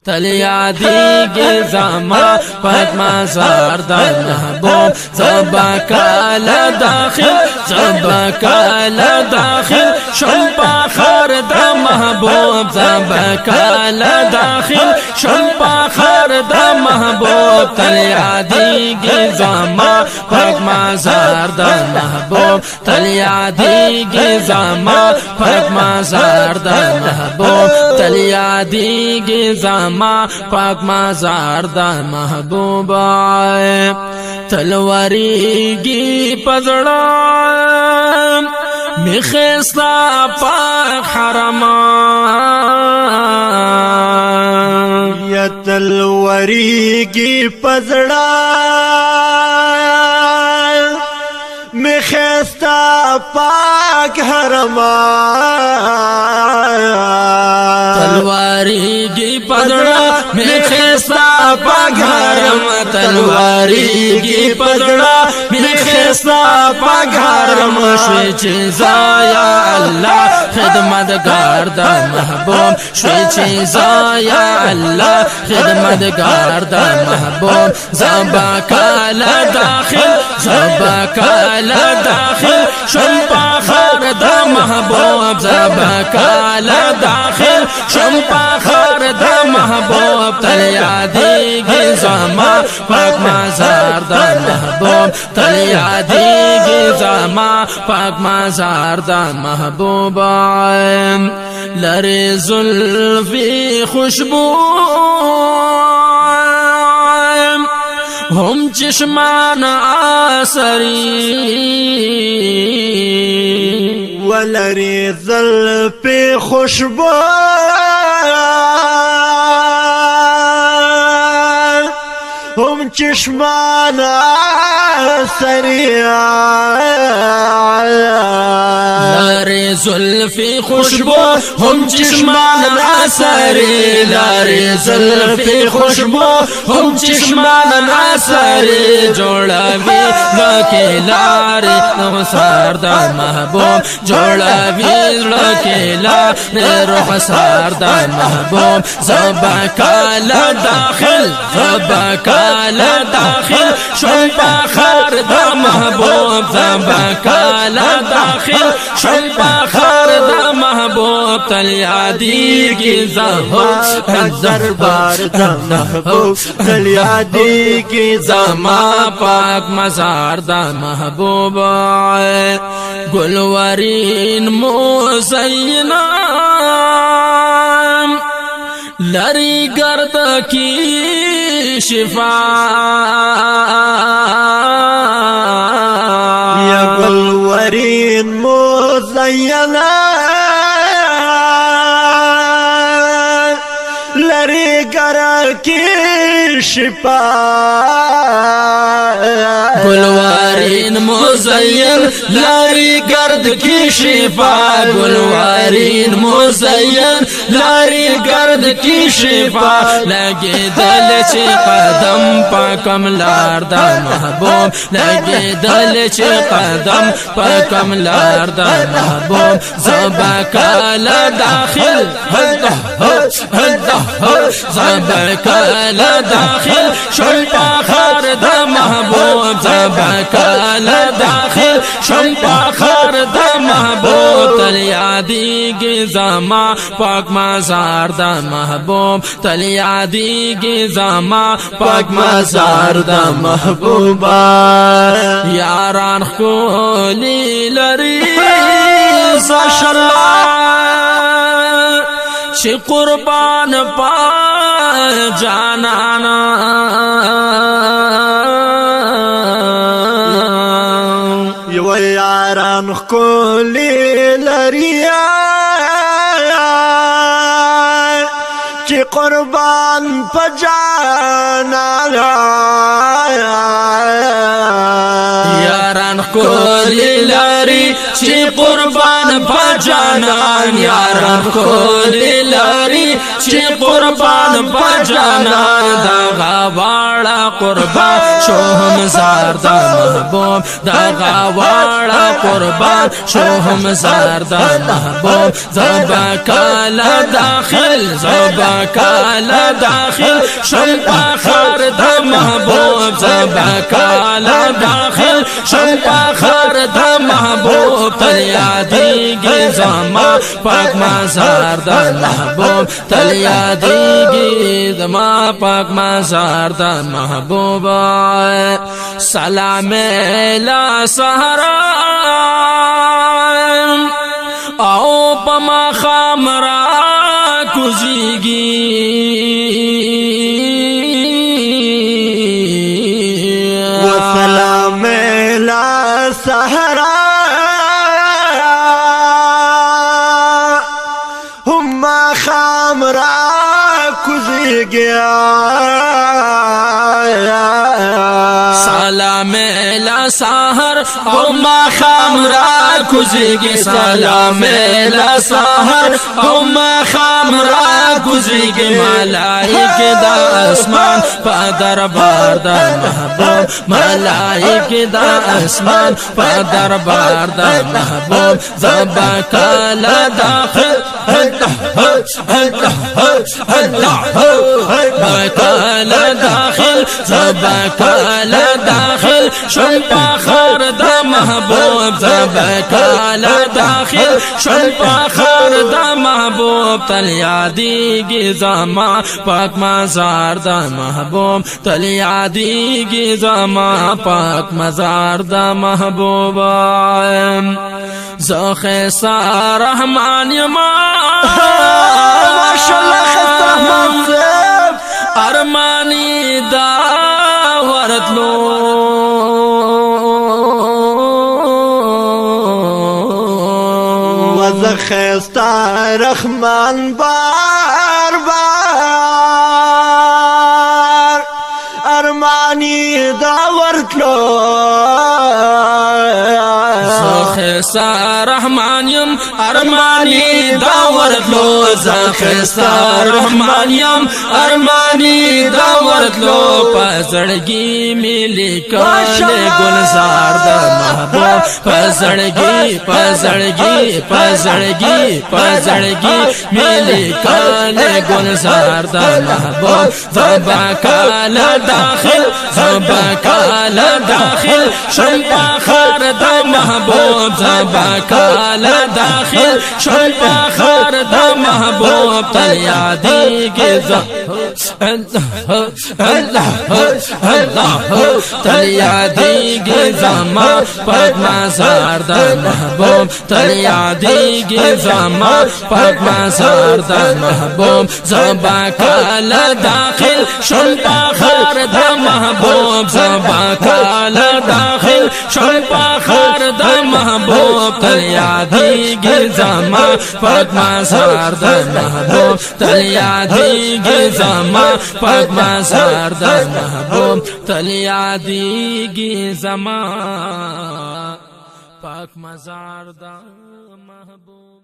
تل یادیږي زما پاک مزار د محبوب زبا کاله داخل زبا کاله داخل شم فخر د محبوب زبا کاله داخل شم فخر د محبوب تل یادیږي زما پاک مزار د محبوب تل یادیږي زما پاک مزار د محبوب تل یادیږي زما ما پاک مزار د محبوب تلواریږي پزړه مخستا پاک حرم یا تلواریږي پزړه مخستا پاک حرم تلواریږي پزړه مخستا پاک حرم تلواریږي پزړه مخستا پاک حرم شوي چې زایا الله خدمتګار د محبوب شوي چې زایا الله خدمتګار د محبوب زبا کاله داخل زبا کاله داخل شم فخر د محبوب زبا کاله داخل شم فخر د محبوب تل یادیږي زما پاک مزار د محبوب تل یادیږي زما پاک مزار د محبوب لری زلفی خوشبو هم چشمان آسری ولری زلفی خوشبو هم چشمان آسری لاری زلفی خوشبو هم چشمان آسری لاری زلفی خوشبو هم چشمان آسری جوړوي لکه لاری رخسار د محبوب جوړوي لکه لاری رخسار د محبوب زبا کاله داخل زبا کاله داخل شم فخر د محبوب زبا کاله داخل شم فخر د محبوب تل یادیږي زهر دربار د محبوب تل یادیږي زما پاک مزار د محبوب گلورین موزینا لری گرد کی شفا یا گلورین موزینا لری گرد کی شفا گلوارین مزین لاری گرد کی شفا گلوارین مزین لاری گرد کی شفا لگی دل چی قدم پا کملار دا محبوب لگی دل چی قدم پا کملار دا محبوب زبا کالا داخل زبا کالا داخل شم فخر دا محبوب زبا کاله داخل شم فخر د محبوب تل یادیږي زما پاک مزار د محبوب تل یادیږي زما پاک مزار د محبوب یاران خولي لري ماشاءالله چې قربان پا جانانا یو یاران خولي لریا چې قربان پجانا یاران خولي لري چې قربان پجانان یاران خولي لري چې قربان جانا دغه واړه قربان شوهم زار د محبوب دغه واړه قربان شوهم زار د محبوب زبکال داخل زبکال داخل شم پخر د محبوب زبکال داخل شم پخر د محبوب تل یادیږي زما پاک مزار د محبوب تل یادیږي زما پاک مزار د محبوب سلام لا سهرا او پما خامرا کوزیږي وسلام لا سهرا هم خامرا کوزیږي سلام لا سحر او ما خامرا کوزیږي سلام لا سحر او ما خامرا کوزیږي ملائکه د اسمان په دربار د محبوب ملائکه د اسمان په دربار د محبوب زبکال داخل زبکال داخل زبکال داخل شن پخر د محبوب زبکال داخل شن پخر د محبوب تل یادیږي زما پاک مزار د محبوب تل یادیږي زما پاک مزار د محبوب زخه رحمان یما ماشاءالله خسته رحمان صاحب ارمانی دا ورتلو وزخسته رحمان بار بار ارمانی دا ورتلو زخسته رحمان یم ارمانی دا ورتلو زخسته رحمان یم ارمانی دا ورتلو پزړګي ملي کله ګلزار د محبوب پزړګي پزړګي پزړګي پزړګي ملي کله ګلزار د محبوب زبکال داخل زبکال داخل شم پخر د محبوب زبکال داخل شم پخر د محبوب تل یادیږي الله تل یادیږي زما پاک مزار د محبوب تل یادیږي زما پاک مزار د محبوب زبکال داخل شم پخر د محبوب زبکال داخل شم پخر د محبوب تل یادیږي زما پاک مزار د محبوب تل یادیږي زما پاک مزار د محبوب تل یادیږي زما پاک مزار د محبوب